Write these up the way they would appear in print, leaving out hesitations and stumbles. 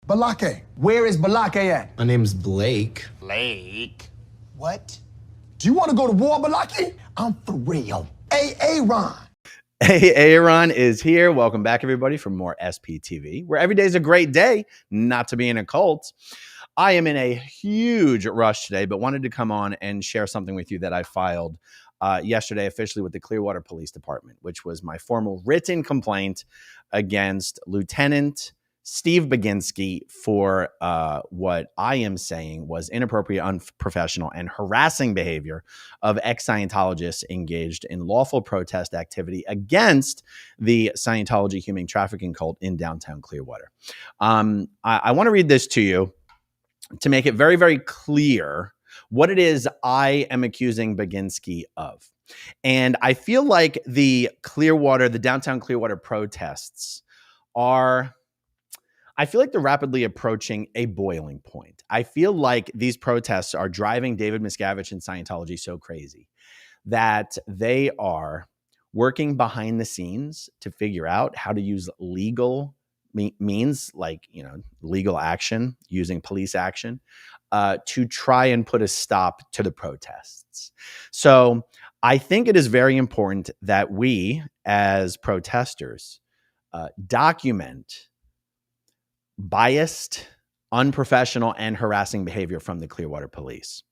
Balake. Where is Balake at? My name's Blake. Blake? What? Do you want to go to war, Balake? I'm for real. Aaron. Hey, Aaron is here. Welcome back, everybody, for more SPTV, where every day is a great day not to be in a cult. I am in a huge rush today, but wanted to come on and share something with you that I filed yesterday officially with the Clearwater Police Department, which was my formal written complaint against Lieutenant Steve Baginski for what I am saying was inappropriate, unprofessional, and harassing behavior of ex-Scientologists engaged in lawful protest activity against the Scientology human trafficking cult in downtown Clearwater. I want to read this to you to make it very, very clear what it is I am accusing Baginski of. And I feel like the downtown Clearwater protests I feel like they're rapidly approaching a boiling point. I feel like these protests are driving David Miscavige and Scientology so crazy that they are working behind the scenes to figure out how to use legal means like, legal action, using police action, to try and put a stop to the protests. So I think it is very important that we as protesters document biased, unprofessional, and harassing behavior from the Clearwater Police.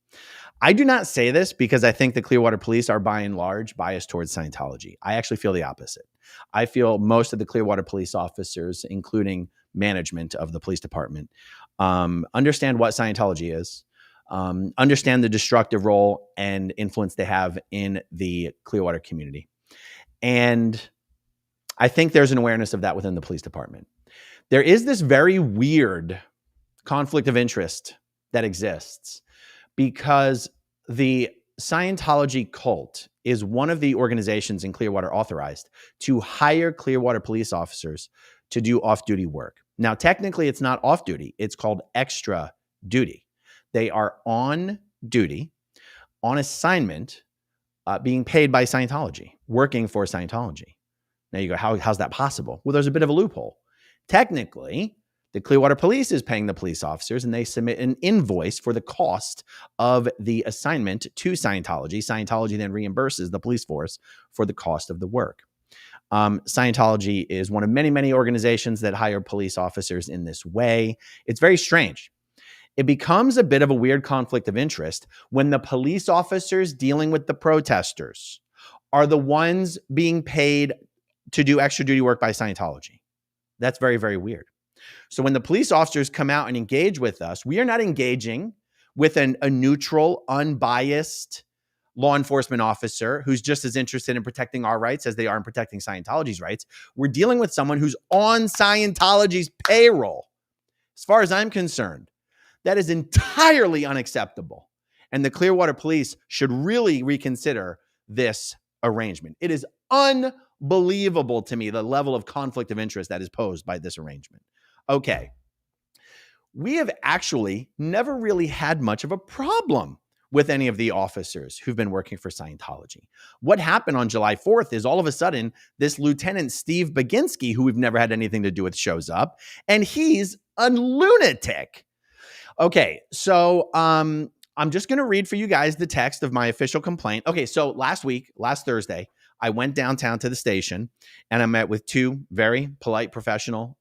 I do not say this because I think the Clearwater Police are by and large biased towards Scientology. I actually feel the opposite. I feel most of the Clearwater police officers, including management of the police department, understand what Scientology is, understand the destructive role and influence they have in the Clearwater community. And I think there's an awareness of that within the police department. There is this very weird conflict of interest that exists because the Scientology cult is one of the organizations in Clearwater authorized to hire Clearwater police officers to do off-duty work. Now, technically, it's not off-duty. It's called extra duty. They are on duty, on assignment, being paid by Scientology, working for Scientology. Now you go, how's that possible? Well, there's a bit of a loophole. Technically, the Clearwater Police is paying the police officers and they submit an invoice for the cost of the assignment to Scientology. Scientology then reimburses the police force for the cost of the work. Scientology is one of many, many organizations that hire police officers in this way. It's very strange. It becomes a bit of a weird conflict of interest when the police officers dealing with the protesters are the ones being paid to do extra duty work by Scientology. That's very, very weird. So when the police officers come out and engage with us, we are not engaging with a neutral, unbiased law enforcement officer who's just as interested in protecting our rights as they are in protecting Scientology's rights. We're dealing with someone who's on Scientology's payroll. As far as I'm concerned, that is entirely unacceptable. And the Clearwater Police should really reconsider this arrangement. It is unbelievable to me, the level of conflict of interest that is posed by this arrangement. Okay. We have actually never really had much of a problem with any of the officers who've been working for Scientology. What happened on July 4th is all of a sudden, this Lieutenant Steve Baginski, who we've never had anything to do with, shows up, and he's a lunatic. Okay, so I'm just going to read for you guys the text of my official complaint. Okay, so last Thursday, I went downtown to the station and I met with two very polite, professional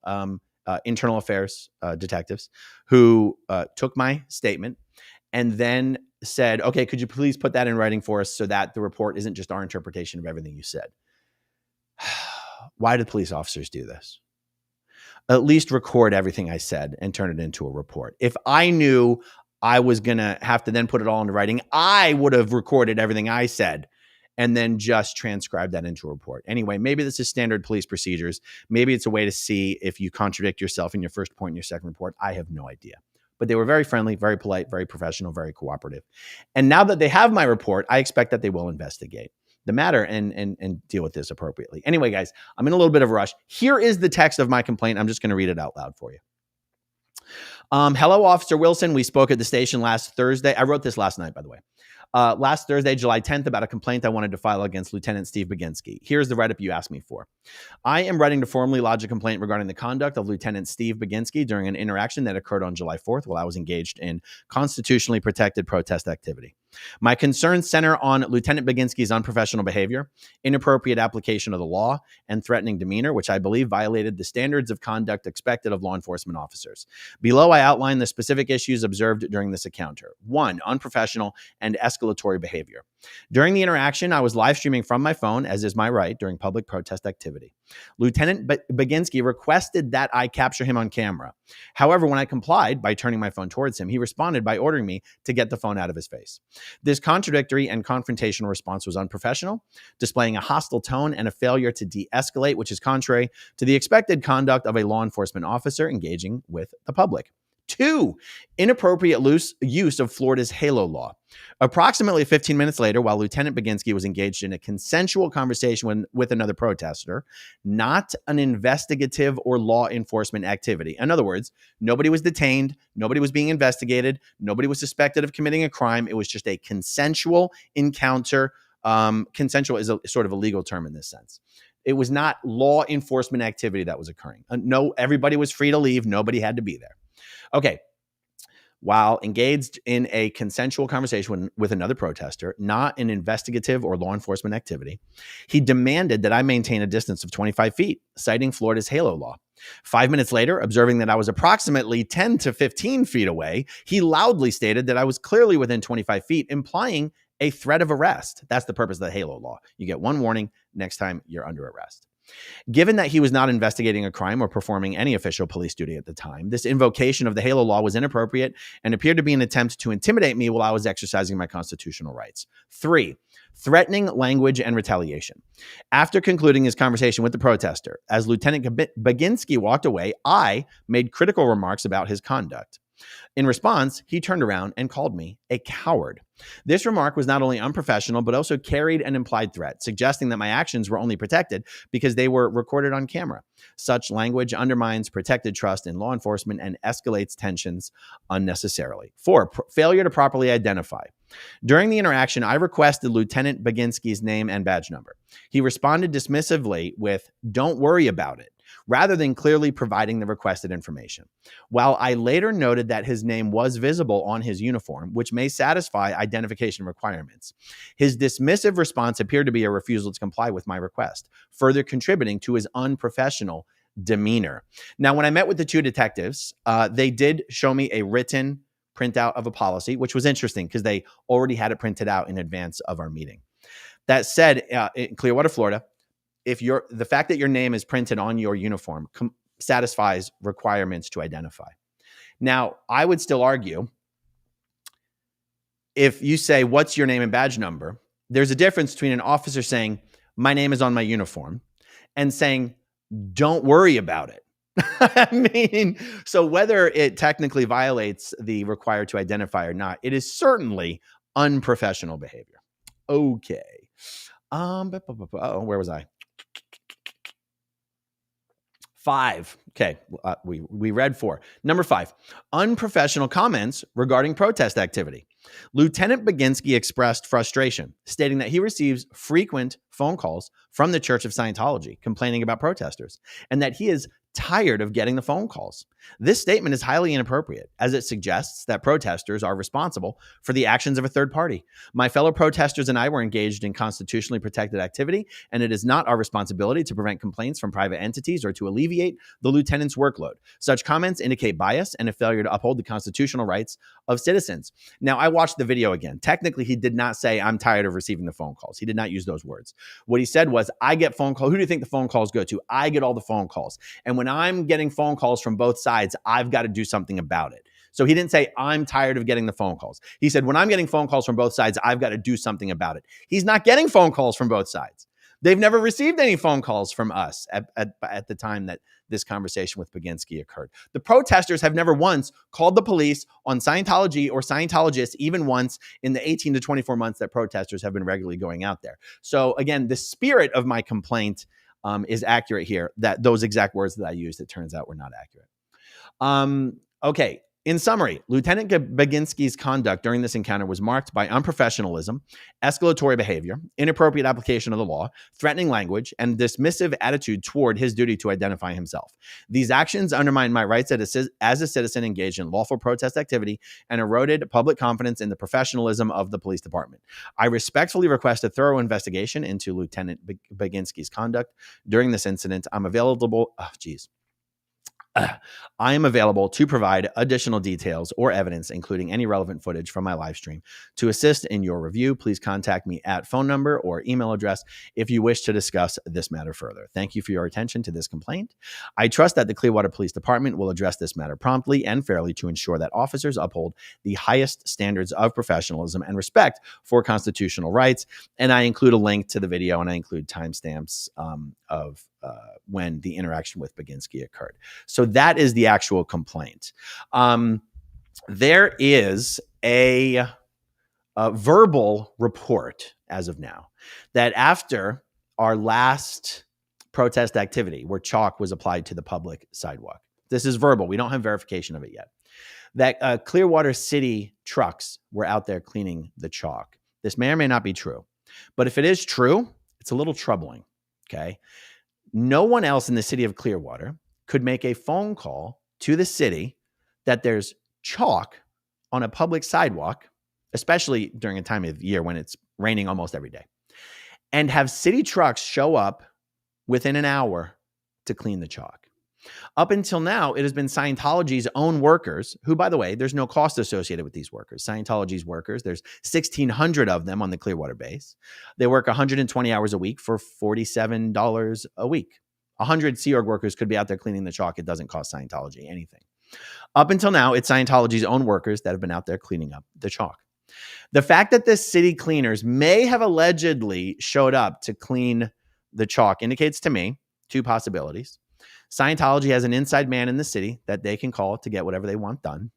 internal affairs detectives who took my statement and then said, okay, could you please put that in writing for us so that the report isn't just our interpretation of everything you said? Why did police officers do this? At least record everything I said and turn it into a report. If I knew I was going to have to then put it all into writing, I would have recorded everything I said and then just transcribed that into a report. Anyway, maybe this is standard police procedures. Maybe it's a way to see if you contradict yourself in your first point and your second report. I have no idea. But they were very friendly, very polite, very professional, very cooperative. And now that they have my report, I expect that they will investigate the matter and deal with this appropriately. Anyway, guys, I'm in a little bit of a rush. Here is the text of my complaint. I'm just going to read it out loud for you. Hello, Officer Wilson. We spoke at the station last Thursday. I wrote this last night, by the way. last Thursday, July 10th, about a complaint I wanted to file against Lieutenant Steve Baginski. Here's the write-up you asked me for. I am writing to formally lodge a complaint regarding the conduct of Lieutenant Steve Baginski during an interaction that occurred on July 4th while I was engaged in constitutionally protected protest activity. My concerns center on Lieutenant Baginski's unprofessional behavior, inappropriate application of the law, and threatening demeanor, which I believe violated the standards of conduct expected of law enforcement officers. Below, I outline the specific issues observed during this encounter. 1, unprofessional and escalatory behavior. During the interaction, I was live streaming from my phone, as is my right, during public protest activity. Lieutenant Baginski requested that I capture him on camera. However, when I complied by turning my phone towards him, he responded by ordering me to get the phone out of his face. This contradictory and confrontational response was unprofessional, displaying a hostile tone and a failure to de-escalate, which is contrary to the expected conduct of a law enforcement officer engaging with the public. 2, inappropriate use of Florida's HALO law. Approximately 15 minutes later, while Lieutenant Baginski was engaged in a consensual conversation with another protester, not an investigative or law enforcement activity. In other words, nobody was detained, nobody was being investigated, nobody was suspected of committing a crime. It was just a consensual encounter. Consensual is a sort of a legal term in this sense. It was not law enforcement activity that was occurring. No, everybody was free to leave. Nobody had to be there. Okay. While engaged in a consensual conversation with another protester, not an investigative or law enforcement activity, he demanded that I maintain a distance of 25 feet, citing Florida's HALO law. 5 minutes later, observing that I was approximately 10 to 15 feet away, he loudly stated that I was clearly within 25 feet, implying a threat of arrest. That's the purpose of the HALO law. You get one warning, next time you're under arrest. Given that he was not investigating a crime or performing any official police duty at the time, this invocation of the HALO law was inappropriate and appeared to be an attempt to intimidate me while I was exercising my constitutional rights. 3, threatening language and retaliation. After concluding his conversation with the protester, as Lieutenant Baginski walked away, I made critical remarks about his conduct. In response, he turned around and called me a coward. This remark was not only unprofessional, but also carried an implied threat, suggesting that my actions were only protected because they were recorded on camera. Such language undermines protected trust in law enforcement and escalates tensions unnecessarily. 4, failure to properly identify. During the interaction, I requested Lieutenant Baginski's name and badge number. He responded dismissively with, "Don't worry about it," rather than clearly providing the requested information. While I later noted that his name was visible on his uniform, which may satisfy identification requirements, his dismissive response appeared to be a refusal to comply with my request, further contributing to his unprofessional demeanor. Now, when I met with the 2 detectives, they did show me a written printout of a policy, which was interesting because they already had it printed out in advance of our meeting. That said, in Clearwater, Florida, the fact that your name is printed on your uniform satisfies requirements to identify. Now, I would still argue, if you say, "What's your name and badge number?" there's a difference between an officer saying, "My name is on my uniform," and saying, "Don't worry about it." I mean, so whether it technically violates the required to identify or not, it is certainly unprofessional behavior. Okay. Where was I? 5. Okay, we read 4. Number 5, unprofessional comments regarding protest activity. Lieutenant Baginski expressed frustration, stating that he receives frequent phone calls from the Church of Scientology complaining about protesters, and that he is tired of getting the phone calls. This statement is highly inappropriate, as it suggests that protesters are responsible for the actions of a third party. My fellow protesters and I were engaged in constitutionally protected activity, and it is not our responsibility to prevent complaints from private entities or to alleviate the lieutenant's workload. Such comments indicate bias and a failure to uphold the constitutional rights of citizens. Now, I watched the video again. Technically, he did not say, "I'm tired of receiving the phone calls." He did not use those words. What he said was, "I get phone calls. Who do you think the phone calls go to? I get all the phone calls. And when I'm getting phone calls from both sides, I've got to do something about it." So he didn't say, "I'm tired of getting the phone calls." He said, "When I'm getting phone calls from both sides, I've got to do something about it." He's not getting phone calls from both sides. They've never received any phone calls from us at the time that this conversation with Baginski occurred. The protesters have never once called the police on Scientology or Scientologists, even once in the 18 to 24 months that protesters have been regularly going out there. So again, the spirit of my complaint is accurate here, that those exact words that I used, it turns out, were not accurate. Okay. In summary, Lieutenant Baginski's conduct during this encounter was marked by unprofessionalism, escalatory behavior, inappropriate application of the law, threatening language, and dismissive attitude toward his duty to identify himself. These actions undermined my rights as a citizen engaged in lawful protest activity and eroded public confidence in the professionalism of the police department. I respectfully request a thorough investigation into Lieutenant Baginski's conduct during this incident. I am available to provide additional details or evidence, including any relevant footage from my live stream. To assist in your review, please contact me at phone number or email address if you wish to discuss this matter further. Thank you for your attention to this complaint. I trust that the Clearwater Police Department will address this matter promptly and fairly to ensure that officers uphold the highest standards of professionalism and respect for constitutional rights. And I include a link to the video, and I include timestamps of when the interaction with Baginski occurred. So that is the actual complaint. There is a verbal report as of now that after our last protest activity where chalk was applied to the public sidewalk, this is verbal, we don't have verification of it yet, that Clearwater City trucks were out there cleaning the chalk. This may or may not be true, but if it is true, it's a little troubling, okay? No one else in the city of Clearwater could make a phone call to the city that there's chalk on a public sidewalk, especially during a time of year when it's raining almost every day, and have city trucks show up within an hour to clean the chalk. Up until now, it has been Scientology's own workers, who, by the way, there's no cost associated with these workers. Scientology's workers, there's 1,600 of them on the Clearwater base. They work 120 hours a week for $47 a week. 100 Sea Org workers could be out there cleaning the chalk. It doesn't cost Scientology anything. Up until now, it's Scientology's own workers that have been out there cleaning up the chalk. The fact that the city cleaners may have allegedly showed up to clean the chalk indicates to me two possibilities. Scientology has an inside man in the city that they can call to get whatever they want done,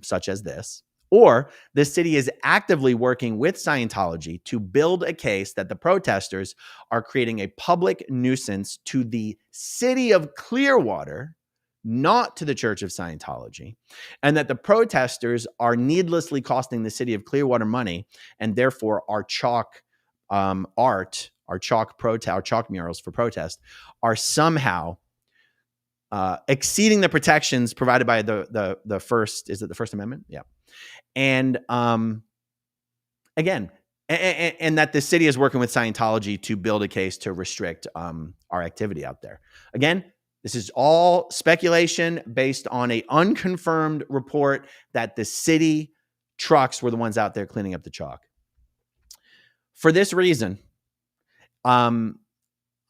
such as this. Or the city is actively working with Scientology to build a case that the protesters are creating a public nuisance to the city of Clearwater, not to the Church of Scientology, and that the protesters are needlessly costing the city of Clearwater money, and therefore our chalk art, our chalk murals for protest are somehow exceeding the protections provided by the First Amendment? Yeah. And again, and that the city is working with Scientology to build a case to restrict our activity out there. Again, this is all speculation based on an unconfirmed report that the city trucks were the ones out there cleaning up the chalk. For this reason,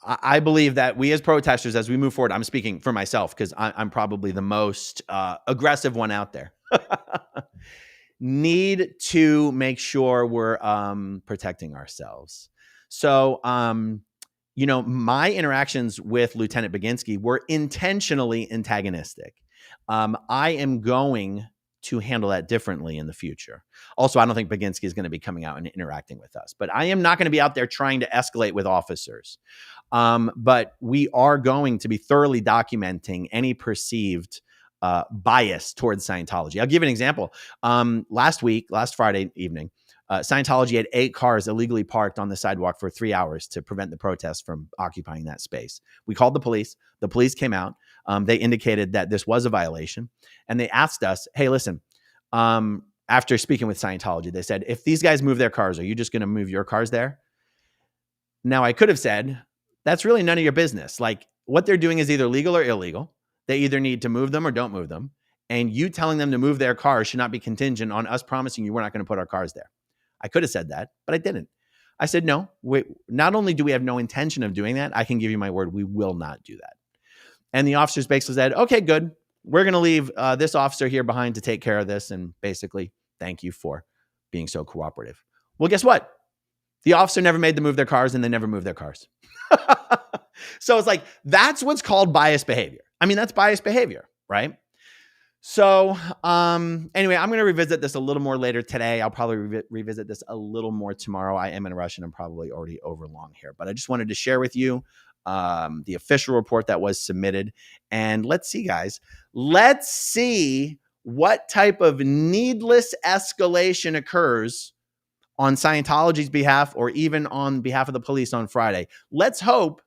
I believe that we as protesters, as we move forward, I'm speaking for myself because I'm probably the most aggressive one out there, need to make sure we're protecting ourselves. So, my interactions with Lieutenant Baginski were intentionally antagonistic. I am going to handle that differently in the future. Also, I don't think Baginski is going to be coming out and interacting with us, but I am not going to be out there trying to escalate with officers. But we are going to be thoroughly documenting any perceived bias towards Scientology. I'll give you an example. Last Friday evening, Scientology had 8 cars illegally parked on the sidewalk for 3 hours to prevent the protests from occupying that space. We called the police. The police came out. They indicated that this was a violation. And they asked us, hey, listen, after speaking with Scientology, they said, if these guys move their cars, are you just going to move your cars there? Now, I could have said, that's really none of your business. Like, what they're doing is either legal or illegal. They either need to move them or don't move them. And you telling them to move their cars should not be contingent on us promising you we're not going to put our cars there. I could have said that, but I didn't. I said, no, not only do we have no intention of doing that, I can give you my word, we will not do that. And the officers basically said, okay, good. We're going to leave this officer here behind to take care of this. And basically, thank you for being so cooperative. Well, guess what? The officer never made them move their cars and they never moved their cars. So it's like, that's what's called biased behavior. I mean, that's biased behavior, right? So anyway, I'm going to revisit this a little more later today. I'll probably revisit this a little more tomorrow. I am in a rush and I'm probably already over long here, but I just wanted to share with you the official report that was submitted. And let's see, guys, let's see what type of needless escalation occurs on Scientology's behalf or even on behalf of the police on Friday. Let's hope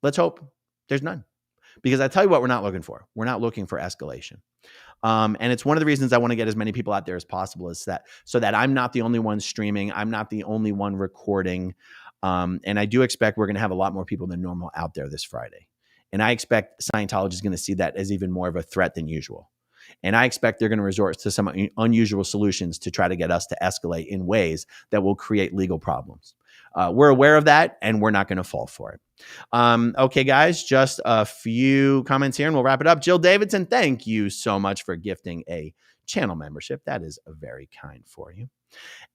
there's none. Because I tell you what, we're not looking for. We're not looking for escalation. And it's one of the reasons I want to get as many people out there as possible is that so that I'm not the only one streaming. I'm not the only one recording. And I do expect we're going to have a lot more people than normal out there this Friday. And I expect Scientology is going to see that as even more of a threat than usual. And I expect they're going to resort to some unusual solutions to try to get us to escalate in ways that will create legal problems. We're aware of that, and we're not going to fall for it. Okay, guys, just a few comments here, and we'll wrap it up. Jill Davidson, thank you so much for gifting a channel membership. That is very kind for you.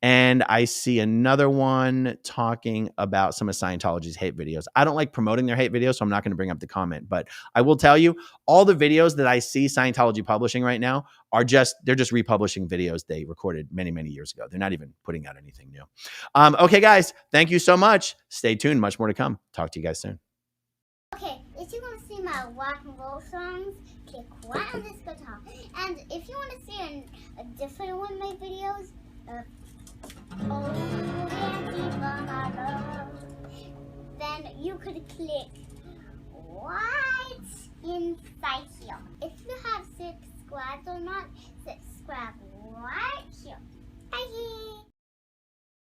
And I see another one talking about some of Scientology's hate videos. I don't like promoting their hate videos, so I'm not going to bring up the comment. But I will tell you, all the videos that I see Scientology publishing right now they're just republishing videos they recorded many, many years ago. They're not even putting out anything new. Okay, guys, thank you so much. Stay tuned. Much more to come. Talk to you guys soon. Okay, if you want to see my rock and roll songs, click right on this guitar. And if you want to see a different one of my videos, then you could click right inside here. If you have subscribed or not, subscribe right here. Bye.